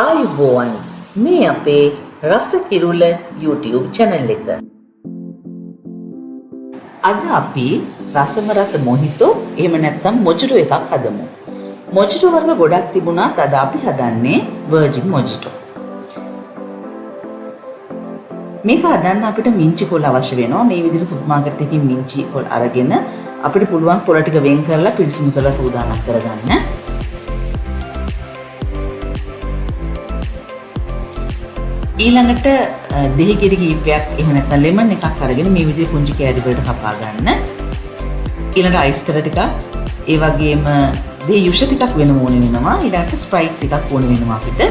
ආයුබෝවන් මේ අපේ රස කිරුල YouTube channel එක. අද අපි රස මොහිතෝ එහෙම නැත්නම් මොජිටෝ එකක් හදමු. මොජිටෝ වර්ග ගොඩක් තිබුණාත් අද අපි හදන්නේ වර්ජින් මොජිටෝ. මේක හදන්න අපිට මිංචි කොළ අවශ්‍ය වෙනවා. මේ විදිහට සුපර් මාකට් එකකින් මිංචි කොළ අරගෙන අපිට පුළුවන් කොළ ටික වෙන් කරලා පිරිසිදු කරලා සූදානම් කරගන්න. ඊළඟට දෙහි කිරි කීපයක් එහෙම නැත්නම් ලෙමන් එකක් අරගෙන මේ විදිහේ පුංචි කෑලි වලට කපා ගන්න. ඊළඟ අයිස් කර ටිකක් ඒ වගේම දෙහි යුෂ ටිකක් වෙන ඕන වෙනවා. ඊළඟට ස්ප්‍රයිට් ටිකක් ඕන වෙනවා අපිට.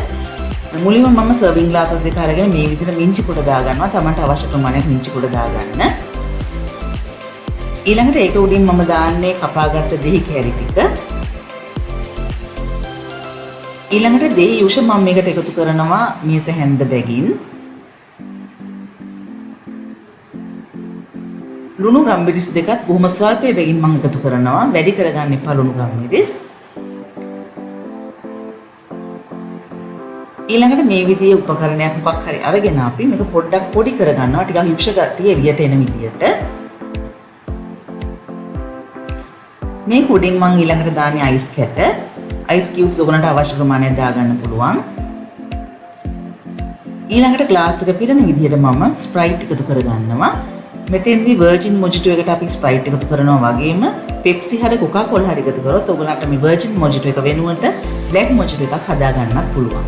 මුලින්ම මම සර්වින් ග්ලාසස් දෙක අරගෙන මේ විදිහට මිංචි කොට දා ගන්නවා. තමන්ට අවශ්‍ය ප්‍රමාණයක් මිංචි කොට දා ගන්න. ඊළඟට ඒක උඩින් මම දාන්නේ කපාගත්ත දෙහි කෑලි ටික. ඊළඟට දෙහි යුෂ මම මේකට එකතු කරනවා මේස හැන්ද බැගින්. ලුණු ගම්මිරිස් දෙකත් බොහොම ස්වල්පයේ බැගින් මම එකතු කරනවා. වැඩි කරගන්න එපා ලුණු ගම්මිරිස්. ඊළඟට මේ විදිහේ උපකරණයක් මොකක් හරි අරගෙන අපි මේක පොඩ්ඩක් පොඩි කරගන්නවා. ටිකක් යුෂ ගතිය එළියට එන විදිහට. මේ උඩින් මම ඊළඟට දාන්නේ අයිස් කැට. අයිස් කියුබ්ස් ඔයගලන්ට අවශ්‍ය ප්‍රමාණයක් දාගන්න පුළුවන්. ඊළඟට ග්ලාස් එක පිරෙන විදිහට මම ස්ප්‍රයිට් එකතු කරගන්නවා. මෙතෙන්දී වර්ජින් මොජිටෝ එකට අපි ස්ප්‍රයිට් එකතු කරනවා වගේම පෙප්සි හරි කොකා කොලා හරි එකතු කරොත් ඔයගලන්ට මේ වර්ජින් මොජිටෝ එක වෙනුවට බ්ලැක් මොජිටෝ එකක් හදා ගන්නත් පුළුවන්.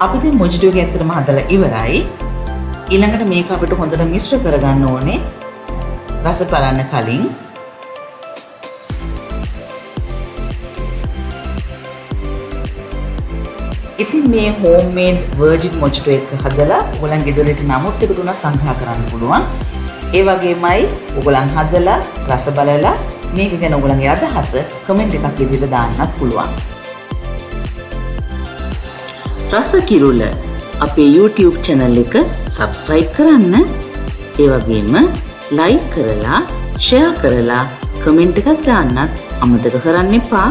අපි දැන් මොජිටෝ එක ඇත්තටම හදලා ඉවරයි. ඊළඟට මේක අපිට හොඳට මිශ්‍ර කරගන්න ඕනේ. රස බලන්න කලින් ඉතින් මේ හෝම්මේඩ් වර්ජින් මොජිටෝ එක හදලා ඔයගලන් ගෙදරට නමුත් එකට උනා සංග්‍රහ කරන්න පුළුවන්. ඒ වගේමයි ඔයගලන් හදලා රස බලලා මේක ගැන ඔයගලන්ගේ අදහස කමෙන්ට් එකක් විදිහට දාන්නත් පුළුවන්. රස කිරුල අපේ YouTube channel එක subscribe කරන්න. ඒ වගේම like කරලා share කරලා comment එකක් දාන්නත් අමතක කරන්න එපා.